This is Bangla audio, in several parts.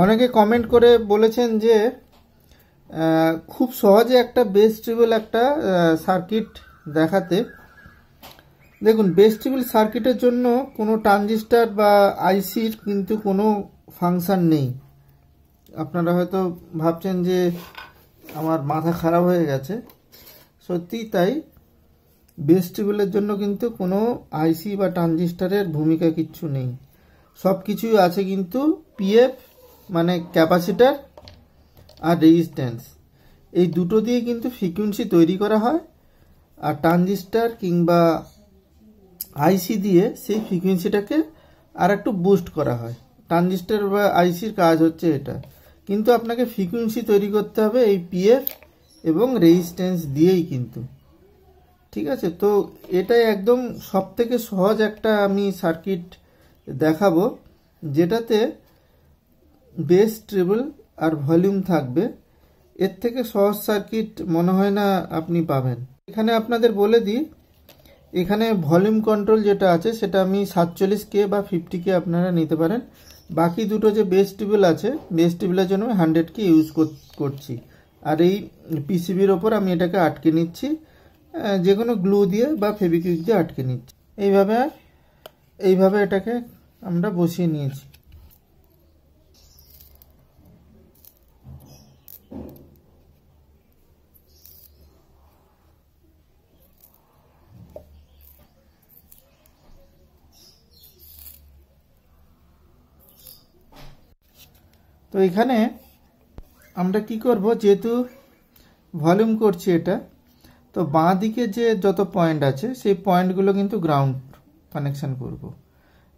অনেকে কমেন্ট করে বলেছেন যে খুব সহজে একটা বেস ট্রিবল একটা সার্কিট দেখাতে। দেখুন, বেস ট্রিবল সার্কিটের জন্য কোনো ট্রানজিস্টার বা আইসির কিন্তু কোনো ফাংশন নেই। আপনারা হয়তো ভাবছেন যে আমার মাথা খারাপ হয়ে গেছে, সত্যি তাই। বেস ট্রিবলের জন্য কিন্তু কোনো আইসি বা ট্রানজিস্টারের ভূমিকা কিচ্ছু নেই। সব কিছুই আছে কিন্তু পিএফ মানে ক্যাপাসিটার আর রেজিস্ট্যান্স, এই দুটো দিয়ে কিন্তু ফ্রিকোয়েন্সি তৈরি করা হয়। আর ট্রানজিস্টার কিংবা আইসি দিয়ে সেই ফ্রিকোয়েন্সিটাকে আর একটু বুস্ট করা হয়। ট্রানজিস্টার বা আইসির কাজ হচ্ছে এটা, কিন্তু আপনাকে ফ্রিকোয়েন্সি তৈরি করতে হবে এই পিএফ এবং রেজিস্ট্যান্স দিয়েই কিন্তু। ঠিক আছে, তো এটাই একদম সব থেকে সহজ একটা আমি সার্কিট দেখাবো, যেটাতে বেস ট্রিবল আর ভলিউম থাকবে। এর থেকে সহজ সার্কিট মনে হয় না আপনি পাবেন। এখানে আপনাদের বলে দিই, এখানে ভলিউম কন্ট্রোল যেটা আছে সেটা আমি 47K বা 50K আপনারা নিতে পারেন। বাকি দুটো যে বেস ট্রিবল আছে, বেস ট্রিবলের জন্য আমি 100K ইউজ করছি। আর এই পিসিবির ওপর আমি এটাকে আটকে নিচ্ছি, যে কোনো গ্লু দিয়ে বা ফেভিকুইক দিয়ে আটকে নিচ্ছি। এইভাবে এটাকে আমরা বসিয়ে নিয়েছি। তো এখানে আমরা কি করব, যেহেতু ভলিউম করছি এটা, তো বাঁ দিকে যে যত পয়েন্ট আছে সেই পয়েন্টগুলো কিন্তু গ্রাউন্ড কানেকশান করব।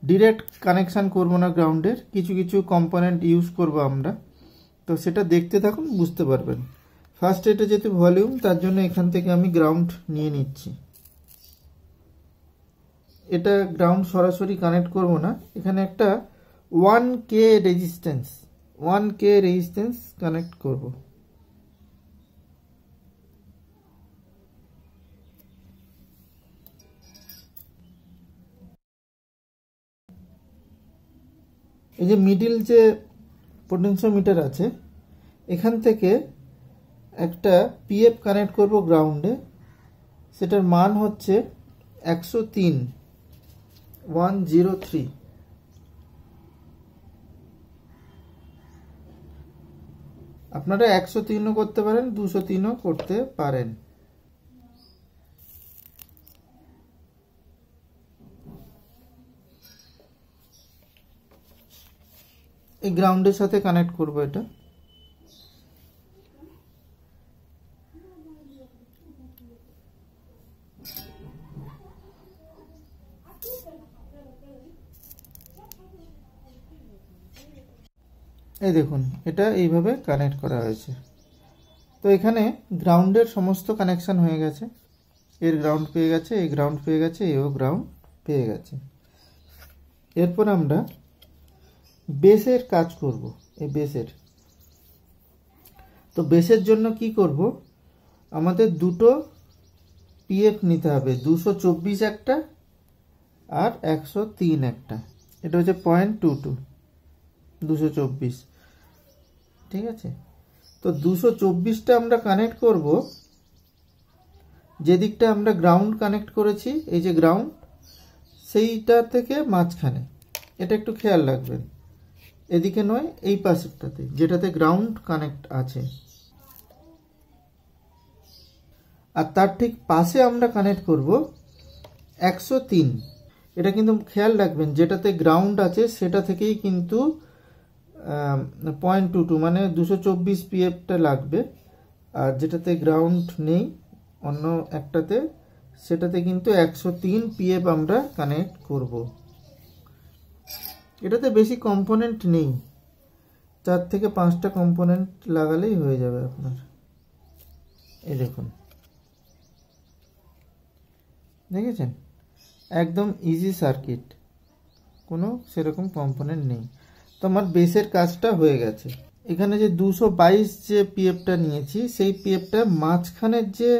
ডিরেক্ট কানেকশান করব না গ্রাউন্ডের, কিছু কিছু কম্পোনেন্ট ইউজ করব আমরা। তো সেটা দেখতে থাকুন, বুঝতে পারবেন। ফার্স্ট এটা যেহেতু ভলিউম, তার জন্য এখান থেকে আমি গ্রাউন্ড নিয়ে নিচ্ছি। এটা গ্রাউন্ড সরাসরি কানেক্ট করব না, এখানে একটা 1K রেজিস্ট্যান্স কানেক্ট করব। এই যে মিডিল যে পোটেনশিওমিটার আছে, এখান থেকে একটা পিএফ কানেক্ট করব গ্রাউন্ডে। সেটার মান হচ্ছে 103। আপনারা 103ও করতে পারেন, 203ও করতে পারেন। এই গ্রাউন্ডের সাথে কানেক্ট করব এটা। এই দেখুন, এটা এইভাবে কানেক্ট করা হয়েছে। তো এখানে গ্রাউন্ডের সমস্ত কানেকশন হয়ে গেছে। এর গ্রাউন্ড পেয়ে গেছে, এই গ্রাউন্ড পেয়ে গেছে, এও গ্রাউন্ড পেয়ে গেছে। এরপর আমরা বেসের কাজ করব। এই বেসের, তো বেসের জন্য কি করব, আমাদের দুটো পিএফ নিতে হবে, 224 একটা আর 103 একটা। এটা হচ্ছে 0.22, 224। ঠিক আছে, তো 224টা আমরা কানেক্ট করব যেদিকটা আমরা গ্রাউন্ড কানেক্ট করেছি, এই যে গ্রাউন্ড, সেইটা থেকে মাঝখানে। এটা একটু খেয়াল রাখবেন, এদিকে নয়, এই পাশেরটাতে যেটাতে গ্রাউন্ড কানেক্ট আছে। আর তার ঠিক পাশে আমরা কানেক্ট করব 103। এটা কিন্তু খেয়াল রাখবেন, যেটাতে গ্রাউন্ড আছে সেটা থেকেই কিন্তু 0.22 মানে 224 পিএফটা লাগবে। আর যেটাতে গ্রাউন্ড নেই অন্য একটাতে, সেটাতে কিন্তু 103 পিএফ আমরা কানেক্ট করব। এটাতে বেশি কম্পোনেন্ট নেই, 4 থেকে 5টা কম্পোনেন্ট লাগালেই হয়ে যাবে আপনার। এই দেখুন, দেখেছেন, একদম ইজি সার্কিট, কোনো সেরকম কম্পোনেন্ট নেই। তো আমার বেসের কাজটা হয়ে গেছে। এখানে যে 222 যে পিএফটা নিয়েছি, সেই পিএফটা মাঝখানের যে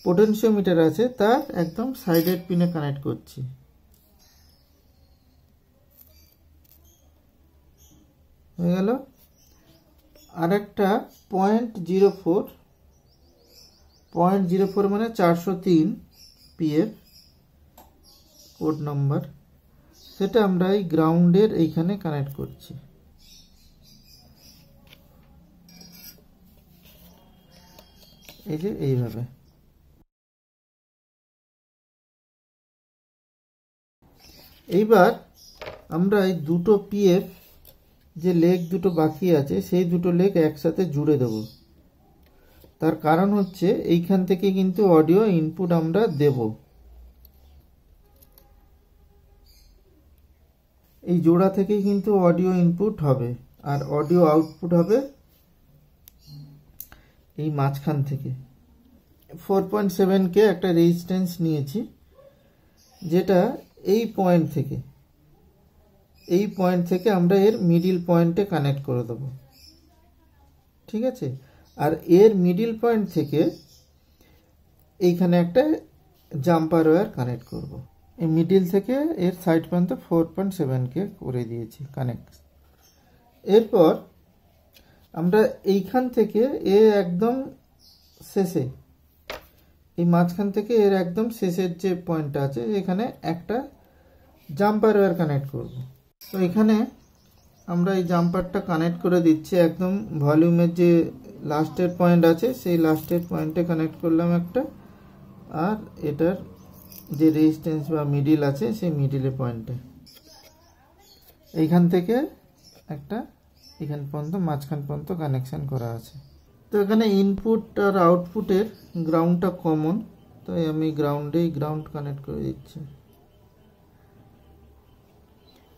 পোটেনশিওমিটার আছে তার একদম সাইডের পিনে কানেক্ট করছি। হয়ে গেল। আরেকটা 0.04 মানে 403 পিএফ কোড নাম্বার, সেটা আমরা এই গ্রাউন্ডের এইখানে কানেক্ট করছি। এই যে এইভাবে। এইবার আমরা এই দুটো পিএফ যে লেগ দুটো বাকি আছে সেই দুটো লেগ একসাথে জুড়ে দেব। তার কারণ হচ্ছে এইখান থেকে কিন্তু অডিও ইনপুট আমরা দেব। এই জোড়া থেকেই কিন্তু অডিও ইনপুট হবে, আর অডিও আউটপুট হবে এই মাঝখান থেকে। 4.7K একটা রেজিস্ট্যান্স নিয়েছি, যেটা এই পয়েন্ট থেকে আমরা এর মিডিল পয়েন্টে কানেক্ট করে দেব। ঠিক আছে, আর এর মিডিল পয়েন্ট থেকে এইখানে একটা জাম্পার ওয়্যার কানেক্ট করব। এই মিডিল থেকে এর সাইড পর্যন্ত 4.7K করে দিয়েছি কানেক্ট। এরপর আমরা এইখান থেকে একদম শেষে, এই মাঝখান থেকে এর একদম শেষের যে পয়েন্টটা আছে এখানে একটা জাম্পার ওয়্যার কানেক্ট করব। তো এখানে আমরা এই জাম্পারটা কানেক্ট করে দিচ্ছি একদম ভলিউমের যে লাস্টের পয়েন্ট আছে সেই লাস্টের পয়েন্টে কানেক্ট করলাম একটা, আর এটার যে রেজিস্ট্যান্স বা মিডিল আছে সেই মিডিলের পয়েন্টে এইখান থেকে একটা এখান পর্যন্ত মাঝখান পর্যন্ত কানেকশান করা আছে। তো এখানে ইনপুট আর আউটপুটের গ্রাউন্ডটা কমন, তাই আমি গ্রাউন্ড কানেক্ট করে দিচ্ছি।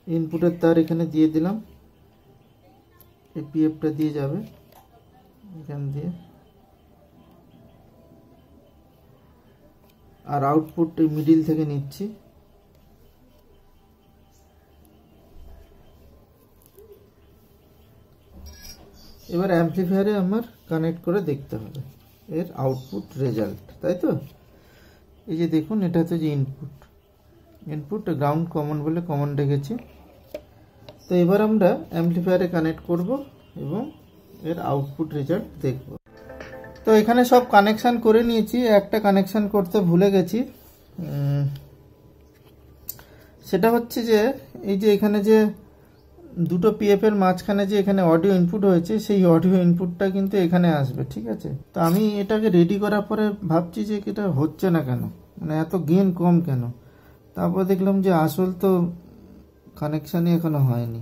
ইনপুটের তার এখানে দিয়ে দিলাম, এই পিএফটা দিয়ে যাবে এখান দিয়ে, আর আউটপুট এই মিডিল থেকে নিচ্ছি। এবার অ্যাম্পলিফায়ারে আমার কানেক্ট করে দেখতে হবে এর আউটপুট রেজাল্ট, তাই তো? এই যে দেখুন, এটা হচ্ছে যে ইনপুট গ্রাউন্ড কমন বলে কমন রেখেছি। তো এবার আমরা অ্যাম্পলিফায়ারে কানেক্ট করব এবং এর আউটপুট রেজাল্ট দেখব। তো এখানে সব কানেকশান করে নিয়েছি, একটা কানেকশান করতে ভুলে গেছি। সেটা হচ্ছে যে এই যে এখানে যে দুটো পিএফ এর মাঝখানে যে এখানে অডিও ইনপুট হয়েছে সেই অডিও ইনপুটটা কিন্তু এখানে আসবে। ঠিক আছে, তো আমি এটাকে রেডি করার পরে ভাবছি যে এটা হচ্ছে না কেন, মানে এত গেইন কম কেন। তারপর দেখলাম যে আসল তো কানেকশানই এখনো হয়নি।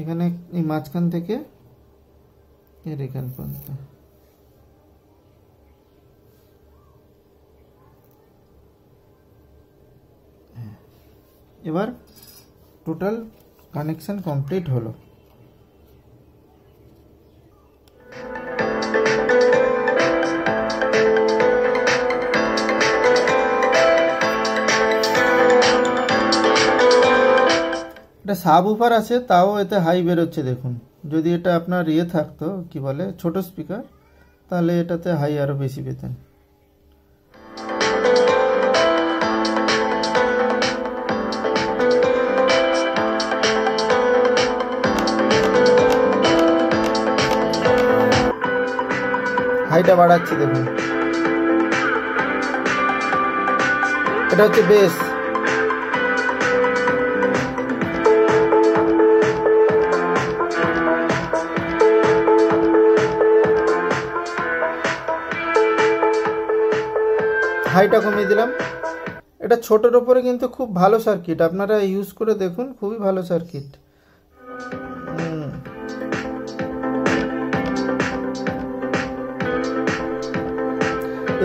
এখানে এই মাঝখান থেকে এর এখান পর্যন্ত এবার টোটাল কানেকশন কমপ্লিট হলো। এটা সাবউফার আছে, তাও এতে হাই বেরোচ্ছে দেখুন। যদি এটা আপনার থাকতো কি বলে ছোট স্পিকার, তাহলে এটাতে হাই আরো বেশি পেতেন। হাইটা বাড়াচ্ছি দেখুন, এটা হচ্ছে বেস। হাইটা কমিয়ে দিলাম। এটা ছোটোর ওপরে কিন্তু খুব ভালো সার্কিট, আপনারা ইউজ করে দেখুন, খুবই ভালো সার্কিট।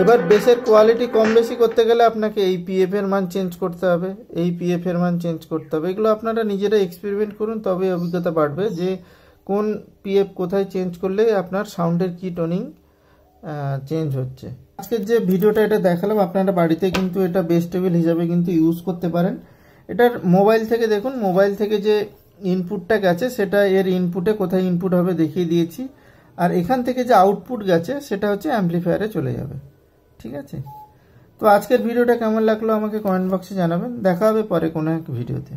এবার বেসের কোয়ালিটি কম বেশি করতে গেলে আপনাকে এই পিএফ এর মান চেঞ্জ করতে হবে, এই পিএফ এর মান চেঞ্জ করতে হবে। এগুলো আপনারা নিজেরা এক্সপেরিমেন্ট করুন, তবে অভিজ্ঞতা বাড়বে যে কোন পিএফ কোথায় চেঞ্জ করলে আপনার সাউন্ডের কি টোনিং চেঞ্জ হচ্ছে। আজকের যে ভিডিওটা এটা দেখালাম, আপনারা বাড়িতে কিন্তু এটা বেস টেবিল হিসাবে কিন্তু ইউজ করতে পারেন। এটার মোবাইল থেকে দেখুন, মোবাইল থেকে যে ইনপুটটা গেছে সেটা এর ইনপুটে কোথায় ইনপুট হবে দেখিয়ে দিয়েছি, আর এখান থেকে যে আউটপুট গেছে সেটা হচ্ছে অ্যাম্পলিফায়ারে চলে যাবে। ঠিক আছে, তো আজকের ভিডিওটা কেমন লাগলো আমাকে কমেন্ট বক্সে জানাবেন। দেখা হবে পরে কোনো এক ভিডিওতে।